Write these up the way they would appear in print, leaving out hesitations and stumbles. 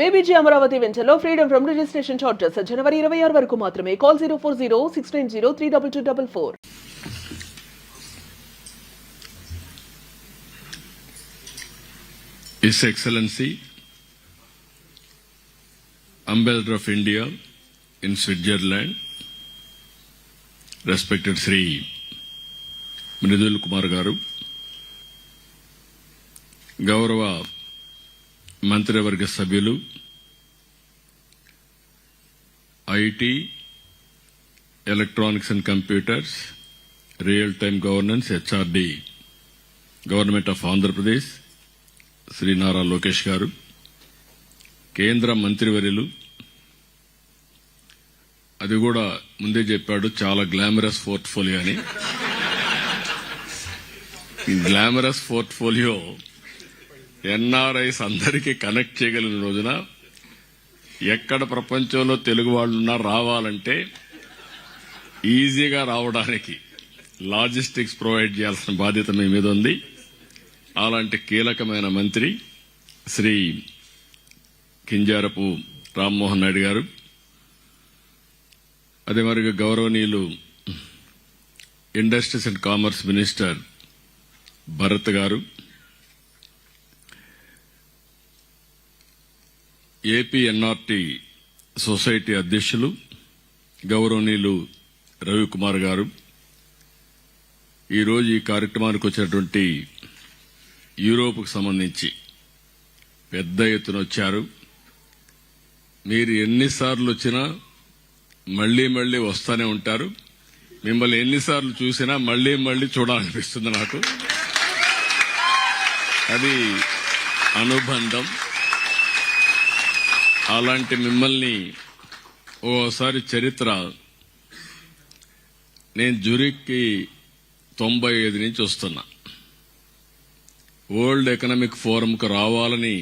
బేబీజీ అమరావతి వెంచర్లో freedom from registration charges జనవరి 26 వరకు మాత్రమే. Call 04069032244. His Excellency, Ambassador of India in Switzerland, respected Sri Mridul Kumar Garu, గౌరవ మంత్రివర్గ సభ్యులు, IT, electronics and computers, real time governance, HRD, government of Andhra Pradesh Shri Nara Lokesh గారు, కేంద్ర మంత్రివర్యులు, అది కూడా ముందే చెప్పాడు చాలా గ్లామరస్ పోర్ట్ఫోలియో అని. ఈ గ్లామరస్ పోర్ట్ఫోలియో ఎన్ఆర్ఐస్ అందరికీ కనెక్ట్ చేయగలిగిన రోజున ఎక్కడ ప్రపంచంలో తెలుగు వాళ్ళున్నా రావాలంటే ఈజీగా రావడానికి లాజిస్టిక్స్ ప్రొవైడ్ చేయాల్సిన బాధ్యత మీ మీద ఉంది. అలాంటి కీలకమైన మంత్రి శ్రీ కింజారపు రామ్మోహన్ నాయుడు గారు, అదే మరి గౌరవనీయులు industries and commerce minister Bharat గారు, ఏపీ ఎన్ఆర్టీ సొసైటీ అధ్యక్షులు గౌరవనీయులు రవికుమార్ గారు, ఈరోజు ఈ కార్యక్రమానికి వచ్చినటువంటి యూరోప్కు సంబంధించి పెద్ద ఎత్తున వచ్చారు. మీరు ఎన్నిసార్లు వచ్చినా మళ్లీ మళ్లీ వస్తూనే ఉంటారు. మిమ్మల్ని ఎన్నిసార్లు చూసినా మళ్లీ మళ్లీ చూడాలనిపిస్తుంది నాకు. అది అనుబంధం. అలాంటి మిమ్మల్ని ఓసారి చరిత్ర, నేను జురిక్కి 95 నుంచి వస్తున్నా. వరల్డ్ ఎకనామిక్ ఫోరంకు రావాలని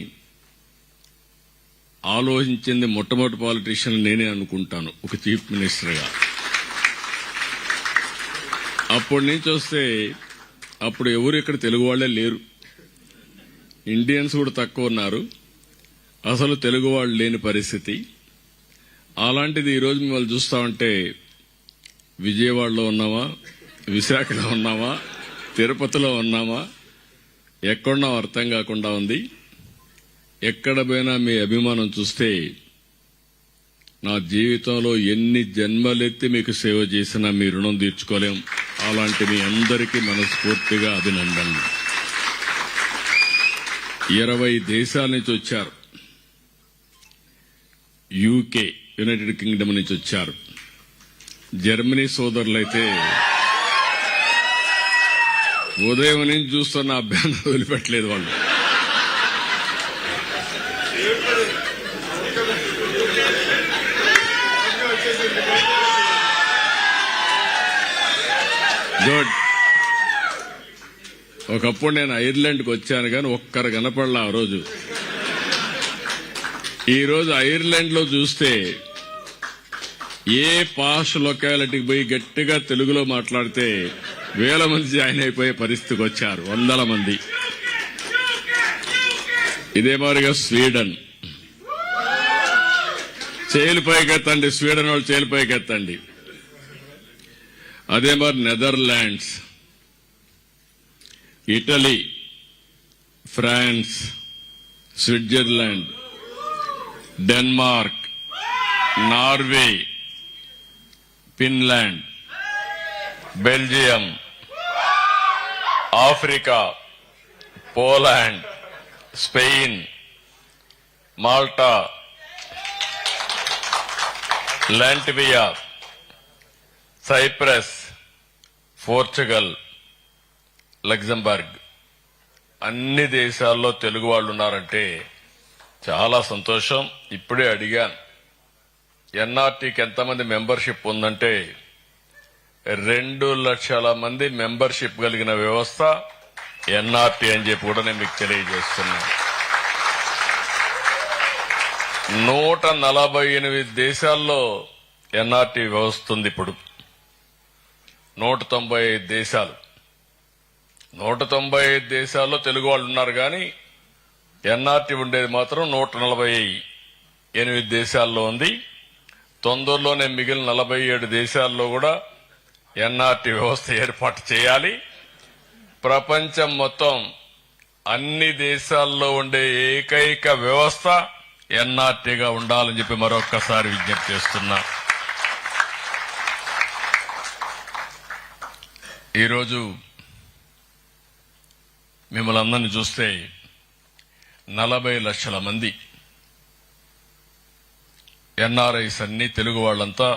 ఆలోచించింది మొట్టమొదటి పాలిటీషియన్ నేనే అనుకుంటాను, ఒక చీఫ్ మినిస్టర్గా. అప్పటి నుంచి వస్తే అప్పుడు ఎవరు ఇక్కడ తెలుగు వాళ్లే లేరు, ఇండియన్స్ కూడా తక్కువ ఉన్నారు, అసలు తెలుగు వాళ్ళు లేని పరిస్థితి. అలాంటిది ఈరోజు మిమ్మల్ని చూస్తా ఉంటే విజయవాడలో ఉన్నామా, విశాఖలో ఉన్నామా, తిరుపతిలో ఉన్నామా, ఎక్కడున్నాం అర్థం కాకుండా ఉంది. ఎక్కడ పోయినా మీ అభిమానం చూస్తే నా జీవితంలో ఎన్ని జన్మలెత్తి మీకు సేవ చేసినా మీ రుణం తీర్చుకోలేం. అలాంటి మీ అందరికీ మనస్ఫూర్తిగా అభినందనలు. 20 దేశాల నుంచి వచ్చారు. యూకే, యునైటెడ్ కింగ్డమ్ నుంచి వచ్చారు. జర్మనీ సోదరులైతే ఉదయం నుంచి చూస్తున్న అభ్యాసం వదిలిపెట్టలేదు వాళ్ళు. గుడ్. ఒకప్పుడు నేను ఐర్లాండ్కి వచ్చాను కానీ ఒక్కరు కనపడలా ఆ రోజు. ఈ రోజు ఐర్లాండ్ లో చూస్తే ఏ పాష్ లొకాలిటీకి పోయి గట్టిగా తెలుగులో మాట్లాడితే 1000 మంది జాయిన్ అయిపోయే పరిస్థితికి వచ్చారు, 100 మంది. ఇదే మాదిరిగా స్వీడన్, చేలు పైకెత్తండి, స్వీడన్ వాళ్ళు చేలు పైకెత్తండి. అదే మరి Netherlands, Italy, France, Switzerland, Denmark, Norway, Finland, Belgium, Africa, Poland, Spain, Malta, Latvia, Cyprus, Portugal, Luxembourg, అన్ని దేశాల్లో తెలుగు వాళ్ళు ఉన్నారంటే చాలా సంతోషం. ఇప్పుడే అడిగాను, ఎన్ఆర్టీకి ఎంతమంది మెంబర్షిప్ ఉందంటే 2 లక్షల మంది మెంబర్షిప్ కలిగిన వ్యవస్థ ఎన్ఆర్టీ అని చెప్పి కూడా నేను మీకు తెలియజేస్తున్నాను. 148 దేశాల్లో ఎన్ఆర్టీ వ్యవస్థ ఉంది. ఇప్పుడు 195 దేశాలు, 195 దేశాల్లో తెలుగు వాళ్ళు ఉన్నారు. కానీ ఎన్ఆర్టీ ఉండేది మాత్రం 140 8 దేశాల్లో ఉంది. తొందరలోనే మిగిలిన 47 దేశాల్లో కూడా ఎన్ఆర్టీ వ్యవస్థ ఏర్పాటు చేయాలి. ప్రపంచం మొత్తం అన్ని దేశాల్లో ఉండే ఏకైక వ్యవస్థ ఎన్ఆర్టీగా ఉండాలని చెప్పి మరొక్కసారి విజ్ఞప్తి చేస్తున్నా. ఈరోజు మిమ్మల్ని అందరినీ చూస్తే 40 లక్షల మంది ఎన్ఆర్ఐస్ అన్ని తెలుగు వాళ్ళంతా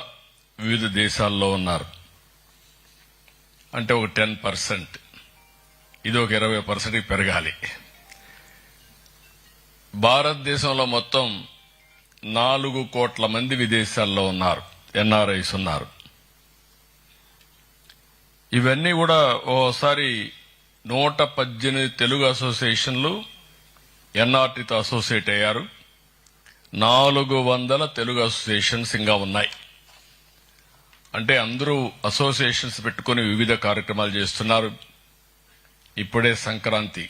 వివిధ దేశాల్లో ఉన్నారు. అంటే ఒక 10%, ఇది ఒక 20% పెరగాలి. భారతదేశంలో మొత్తం 4 కోట్ల మంది విదేశాల్లో ఉన్నారు, ఎన్ఆర్ఐస్ ఉన్నారు. ఇవన్నీ కూడా ఓసారి 118 తెలుగు అసోసియేషన్లు ఎన్ఆర్టీతో అసోసియేట్ అయ్యారు. 400 తెలుగు అసోసియేషన్స్ ఇంకా ఉన్నాయి. అంటే అందరూ అసోసియేషన్స్ పెట్టుకుని వివిధ కార్యక్రమాలు చేస్తున్నారు. ఇప్పుడే సంక్రాంతి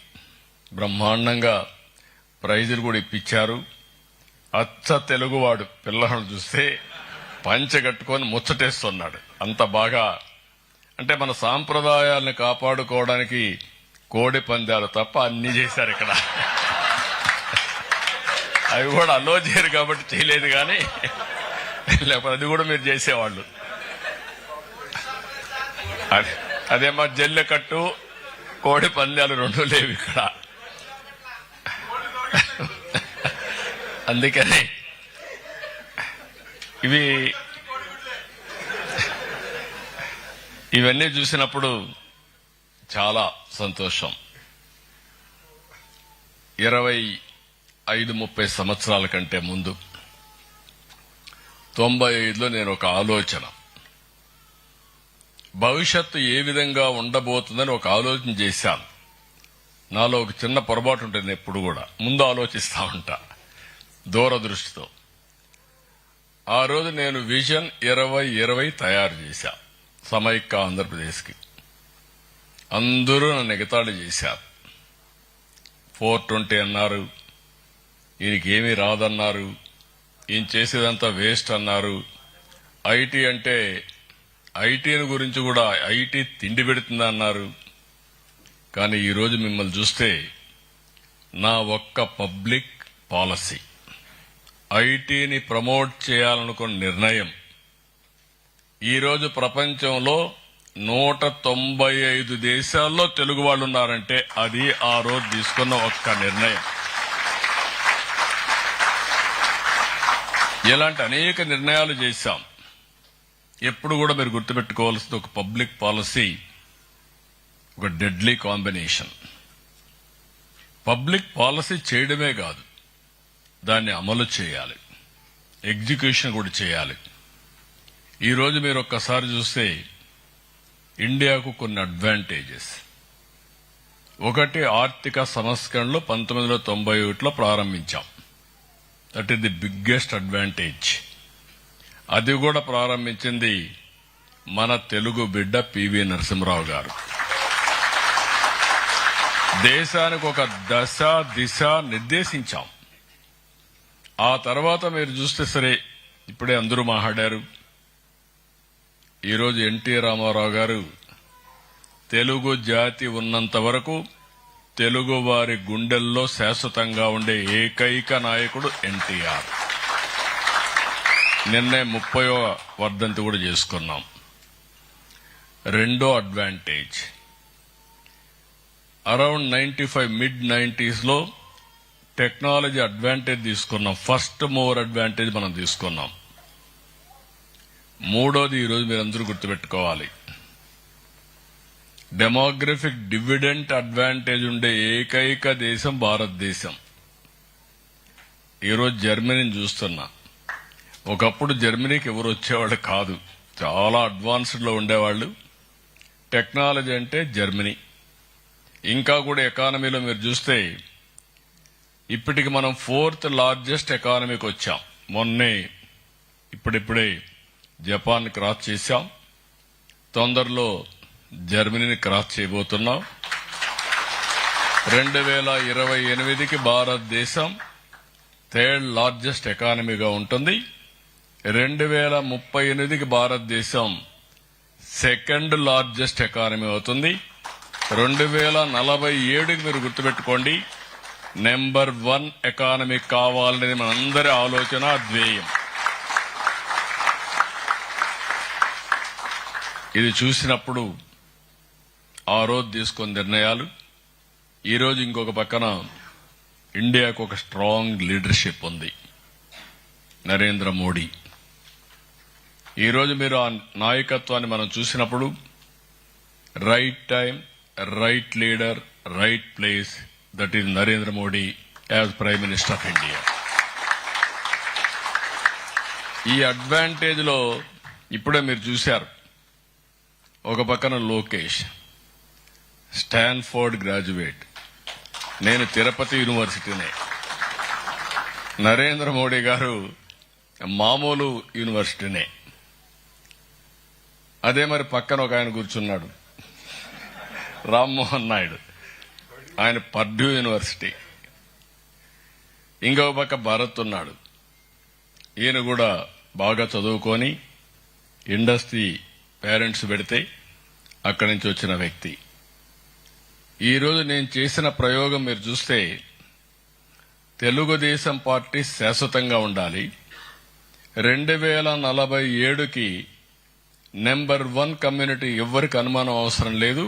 బ్రహ్మాండంగా ప్రైజులు కూడా ఇప్పించారు. అచ్చ తెలుగువాడు పిల్లలను చూస్తే పంచె కట్టుకొని ముచ్చటేస్తున్నాడు. అంత బాగా, అంటే మన సాంప్రదాయాలను కాపాడుకోవడానికి కోడి పందాలు తప్ప అన్ని చేశారు ఇక్కడ. అవి కూడా అలో చేయరు కాబట్టి చేయలేదు, కానీ లేకపోతే అది కూడా మీరు చేసేవాళ్ళు. అదే మా జల్లెకట్టు కోడి పందాలు 2 లేవు ఇక్కడ. అందుకని ఇవన్నీ చూసినప్పుడు చాలా సంతోషం. 25-30 సంవత్సరాల కంటే ముందు 95లో నేను ఒక ఆలోచన, భవిష్యత్తు ఏ విధంగా ఉండబోతుందని ఒక ఆలోచన చేశాను. నాలో ఒక చిన్న పొరపాటు ఉంటుంది, ఎప్పుడు కూడా ముందు ఆలోచిస్తా ఉంటా దూరదృష్టితో. ఆ రోజు నేను విజన్ 2020 తయారు చేశా సమైక్య ఆంధ్రప్రదేశ్కి. అందరూ నన్ను ఎగతాళి చేశారు. 420 అన్నారు, ఈయనకి ఏమీ రాదన్నారు, ఈయన చేసేదంతా వేస్ట్ అన్నారు. ఐటీ అంటే ఐటీని గురించి కూడా ఐటీ తిండి పెడుతుంది అన్నారు. కానీ ఈరోజు మిమ్మల్ని చూస్తే నా ఒక్క పబ్లిక్ పాలసీ, ఐటీని ప్రమోట్ చేయాలనుకున్న నిర్ణయం ఈరోజు ప్రపంచంలో 195 దేశాల్లో తెలుగు వాళ్ళు ఉన్నారంటే అది ఆ రోజు తీసుకున్న ఒక్క నిర్ణయం. ఇలాంటి అనేక నిర్ణయాలు చేశాం. ఎప్పుడు కూడా మీరు గుర్తుపెట్టుకోవాల్సింది, ఒక పబ్లిక్ పాలసీ ఒక డెడ్లీ కాంబినేషన్. పబ్లిక్ పాలసీ చేయడమే కాదు, దాన్ని అమలు చేయాలి, ఎగ్జిక్యూషన్ కూడా చేయాలి. ఈరోజు మీరు ఒక్కసారి చూస్తే ఇండియాకు కొన్ని అడ్వాంటేజెస్. ఒకటి, ఆర్థిక సంస్కరణలు 1991లో ప్రారంభించాం. That is the biggest advantage. అది కూడా ప్రారంభించింది మన తెలుగు బిడ్డ పివి నరసింహరావు గారు. దేశానికి ఒక దశ దిశ నిర్దేశించాం. ఆ తర్వాత మీరు చూస్తే సరే, ఇప్పుడే అందరూ మాట్లాడారు. ఈరోజు ఎన్టీ రామారావు గారు తెలుగు జాతి ఉన్నంత వరకు తెలుగు వారి గుండెల్లో శాశ్వతంగా ఉండే ఏకైక నాయకుడు ఎన్టీఆర్. నిన్నే 30వ వర్ధంతి కూడా చేసుకున్నాం. రెండో అడ్వాంటేజ్, అరౌండ్ 95 mid-90s లో టెక్నాలజీ అడ్వాంటేజ్ తీసుకున్నాం. ఫస్ట్ మూవర్ అడ్వాంటేజ్ మనం తీసుకున్నాం. మూడోది, ఈరోజు మీరందరూ గుర్తుపెట్టుకోవాలి, డెమోగ్రఫిక్ డివిడెంట్ అడ్వాంటేజ్ ఉండే ఏకైక దేశం భారతదేశం. ఈరోజు జర్మనీని చూస్తున్నా. ఒకప్పుడు జర్మనీకి ఎవరు వచ్చేవాళ్ళు కాదు, చాలా అడ్వాన్స్డ్ లో ఉండేవాళ్ళు. టెక్నాలజీ అంటే జర్మనీ. ఇంకా కూడా ఎకానమీలో మీరు చూస్తే ఇప్పటికి మనం 4th లార్జెస్ట్ ఎకానమీకి వచ్చాం. మొన్నే ఇప్పుడిప్పుడే జపాన్ క్రాస్ చేశాం. తొందరలో జర్మనీని క్రాస్ చేయబోతున్నాం. 2028కి భారతదేశం థర్డ్ లార్జెస్ట్ ఎకానమీగా ఉంటుంది. 2038కి భారతదేశం సెకండ్ లార్జెస్ట్ ఎకానమీ అవుతుంది. 2047కి మీరు గుర్తుపెట్టుకోండి, నెంబర్ 1 ఎకానమీ కావాలనేది మనందరి ఆలోచన, ధ్యేయం. ఇది చూసినప్పుడు ఆ రోజు తీసుకున్న నిర్ణయాలు, ఈరోజు ఇంకొక పక్కన ఇండియాకు ఒక స్ట్రాంగ్ లీడర్షిప్ ఉంది, నరేంద్ర మోడీ. ఈరోజు మీరు ఆ నాయకత్వాన్ని మనం చూసినప్పుడు right time, right leader, right place, that is Narendra Modi as prime minister of India. ఈ అడ్వాంటేజ్ లో ఇప్పుడే మీరు చూశారు, ఒక పక్కన లోకేష్ స్టాన్ఫోర్డ్ గ్రాడ్యుయేట్, నేను తిరుపతి యూనివర్సిటీనే. నరేంద్ర మోడీ గారు మామూలు యూనివర్సిటీనే. అదే మరి పక్కన ఒక ఆయన కూర్చున్నాడు, రామ్మోహన్ నాయుడు, ఆయన పర్డ్యూ యూనివర్సిటీ. ఇంకొక పక్క భరత్ ఉన్నాడు, ఈయన కూడా బాగా చదువుకొని ఇండస్ట్రీ పేరెంట్స్ పెడితే అక్కడి నుంచి వచ్చిన వ్యక్తి. ఈరోజు నేను చేసిన ప్రయోగం మీరు చూస్తే, తెలుగుదేశం పార్టీ శాశ్వతంగా ఉండాలి, 2047కి నెంబర్ 1 కమ్యూనిటీ ఎవ్వరికి అనుమానం అవసరం లేదు,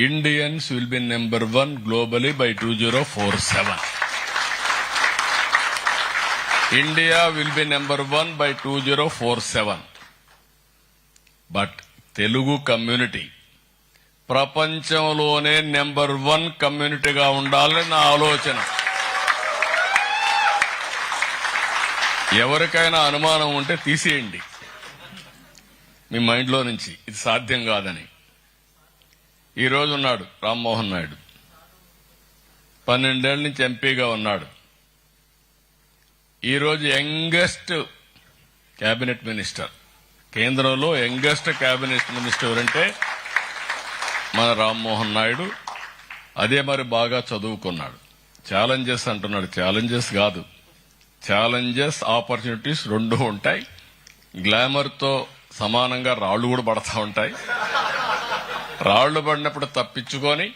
Indians will be number 1 globally by 2047. India will be number 1 by 2047. But Telugu community ప్రపంచంలోనే నెంబర్ 1 కమ్యూనిటీగా ఉండాలని నా ఆలోచన. ఎవరికైనా అనుమానం ఉంటే తీసేయండి మీ మైండ్లో నుంచి, ఇది సాధ్యం కాదని. ఈ రోజు ఉన్నాడు రామ్మోహన్ నాయుడు, 12 ఏళ్ల నుంచి ఎంపీగా ఉన్నాడు. ఈరోజు యంగెస్ట్ కేబినెట్ మినిస్టర్, కేంద్రంలో యంగెస్ట్ కేబినెట్ మినిస్టర్ ఎవరంటే మన రామ్మోహన్ నాయుడు. అదే మరి బాగా చదువుకున్నాడు. ఛాలెంజెస్ అంటున్నాడు, ఛాలెంజెస్ కాదు, ఛాలెంజెస్ ఆపర్చునిటీస్ రెండు ఉంటాయి. గ్లామర్ తో సమానంగా రాళ్లు కూడా పడతా ఉంటాయి. రాళ్లు పడినప్పుడు తప్పించుకొని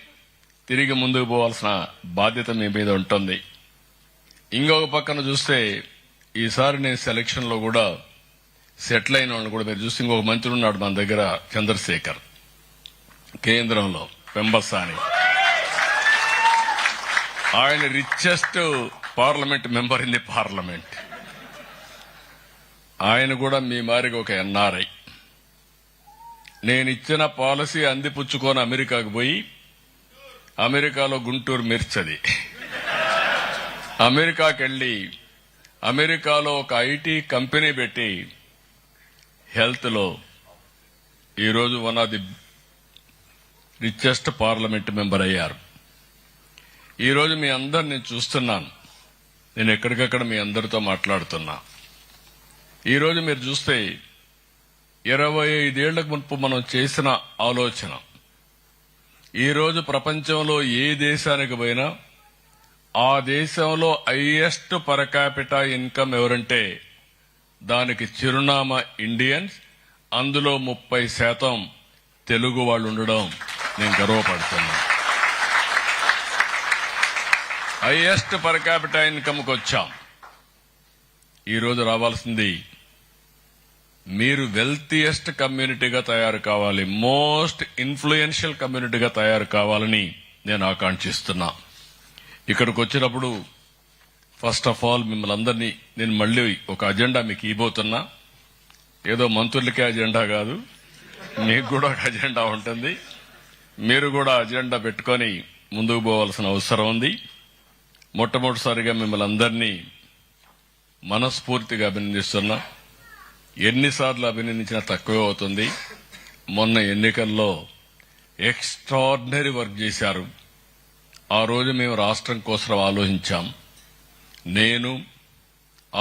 తిరిగి ముందుకు పోవాల్సిన బాధ్యత మీ మీద ఉంటుంది. ఇంకొక పక్కన చూస్తే ఈసారి నేను సెలక్షన్ లో కూడా సెటిల్ అయిన వాళ్ళు కూడా మీరు చూస్తే, ఇంకొక మంత్రి ఉన్నాడు మన దగ్గర, చంద్రశేఖర్, కేంద్రంలో పెంబసాని, ఆయన richest parliament member in the parliament. ఆయన కూడా మీ మారిగా ఒక ఎన్ఆర్ఐ. నేను ఇచ్చిన పాలసీ అందిపుచ్చుకొని అమెరికాకు పోయి, అమెరికాలో గుంటూరు మిర్చది, అమెరికాకి వెళ్లి అమెరికాలో ఒక ఐటీ కంపెనీ పెట్టి హెల్త్ లో ఈరోజు 1 of the richest parliament member అయ్యారు. ఈరోజు మీ అందరు నేను చూస్తున్నాను, నేను ఎక్కడికక్కడ మీ అందరితో మాట్లాడుతున్నా. ఈరోజు మీరు చూస్తే 25 ఏళ్లకు మునుపు మనం చేసిన ఆలోచన, ఈరోజు ప్రపంచంలో ఏ దేశానికి పోయినా ఆ దేశంలో హైయెస్ట్ పర్ క్యాపిటా ఇన్కమ్ ఎవరంటే దానికి చిరునామా ఇండియన్స్. అందులో 30% తెలుగు వాళ్ళు ఉండడం నేను గర్వపడుతున్నా. హైయెస్ట్ పర్ క్యాపిటా ఇన్కమ్కి వచ్చాం. ఈరోజు రావాల్సింది మీరు వెల్తియెస్ట్ కమ్యూనిటీగా తయారు కావాలి, మోస్ట్ ఇన్ఫ్లుయెన్షియల్ కమ్యూనిటీగా తయారు కావాలని నేను ఆకాంక్షిస్తున్నా. ఇక్కడికి వచ్చినప్పుడు ఫస్ట్ ఆఫ్ ఆల్ మిమ్మల్ని అందరినీ నేను మళ్లీ ఒక అజెండా మీకు ఇవ్వబోతున్నా. ఏదో మంత్రులకే అజెండా కాదు, మీకు కూడా ఒక అజెండా ఉంటుంది. మీరు కూడా అజెండా పెట్టుకొని ముందుకు పోవాల్సిన అవసరం ఉంది. మొట్టమొదటిసారిగా మిమ్మల్ని అందరినీ మనస్ఫూర్తిగా అభినందిస్తున్నా. ఎన్నిసార్లు అభినందించినా తక్కువే అవుతుంది. మొన్న ఎన్నికల్లో ఎక్స్ట్రాడినరీ వర్క్ చేశారు. ఆ రోజు మేము రాష్ట్రం కోసం ఆలోచించాం. నేను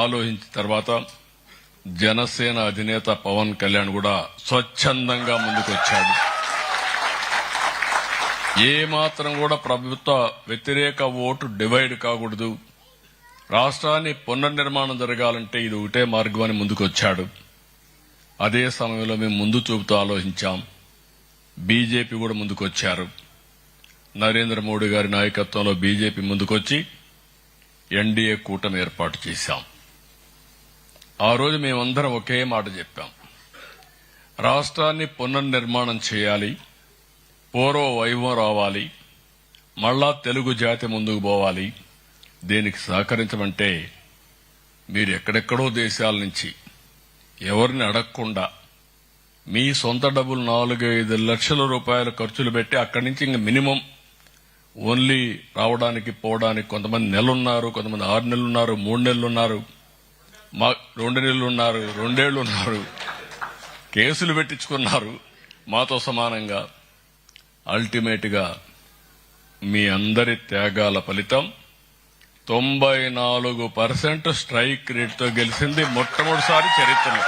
ఆలోచించిన తర్వాత జనసేన అధినేత పవన్ కళ్యాణ్ కూడా స్వచ్ఛందంగా ముందుకొచ్చాడు. ఏ మాత్రం కూడా ప్రభుత్వ వ్యతిరేక ఓటు డివైడ్ కాకూడదు, రాష్ట్రాన్ని పునర్నిర్మాణం జరగాలంటే ఇది ఒకటే మార్గం అని ముందుకొచ్చాడు. అదే సమయంలో మేము ముందు చూపుతూ ఆలోచించాం. బీజేపీ కూడా ముందుకొచ్చారు. నరేంద్ర మోడీ గారి నాయకత్వంలో బీజేపీ ముందుకొచ్చి ఎన్డీఏ కూటమి ఏర్పాటు చేశాం. ఆ రోజు మేమందరం ఒకే మాట చెప్పాం. రాష్ట్రాన్ని పునర్నిర్మాణం చేయాలి, పూర్వ వైభవం రావాలి, మళ్లా తెలుగు జాతి ముందుకు పోవాలి. దీనికి సహకరించమంటే మీరు ఎక్కడెక్కడో దేశాల నుంచి ఎవరిని అడగకుండా మీ సొంత డబ్బులు 4-5 లక్షల రూపాయల ఖర్చులు పెట్టి అక్కడి నుంచి ఇంక మినిమం ఓన్లీ రావడానికి పోవడానికి కొంతమంది నెలలున్నారు, కొంతమంది 6 నెలలున్నారు, 3 నెలలున్నారు, 2 నెలలున్నారు, 2 ఏళ్లు ఉన్నారు, కేసులు పెట్టించుకున్నారు మాతో సమానంగా. అల్టిమేట్ గా మీ అందరి త్యాగాల ఫలితం 94% స్ట్రైక్ రేట్తో గెలిచింది మొట్టమొదటిసారి చరిత్రలో.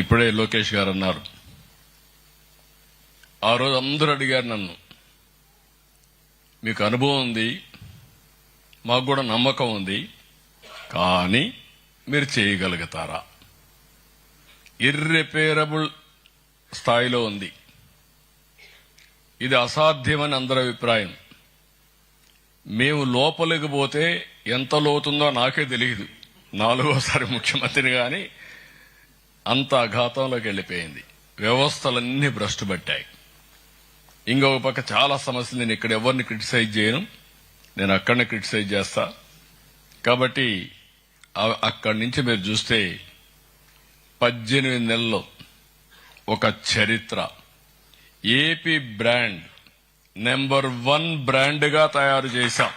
ఇప్పుడే లోకేష్ గారు అన్నారు, ఆ రోజు అందరూ అడిగారు నన్ను, మీకు అనుభవం ఉంది, మాకు కూడా నమ్మకం ఉంది, కానీ మీరు చేయగలుగుతారా? ఇర్రిపేరబుల్ స్థాయిలో ఉంది. ఇది అసాధ్యమని అందరి అభిప్రాయం. మేము లోపలికి పోతే ఎంత లోతుందో నాకే తెలియదు. 4వసారి ముఖ్యమంత్రి గాని అంత అఘాతంలోకి వెళ్లిపోయింది. వ్యవస్థలన్నీ భ్రష్టు పట్టాయి. ఇంకొక పక్క చాలా సమస్యలు. నేను ఇక్కడ ఎవరిని క్రిటిసైజ్ చేయను, నేను అక్కడనే క్రిటిసైజ్ చేస్తా. కాబట్టి అక్కడి నుంచి మీరు చూస్తే 18 నెలల్లో ఒక చరిత్ర. ఏపీ బ్రాండ్ నెంబర్ 1 బ్రాండ్ గా తయారు చేశాం.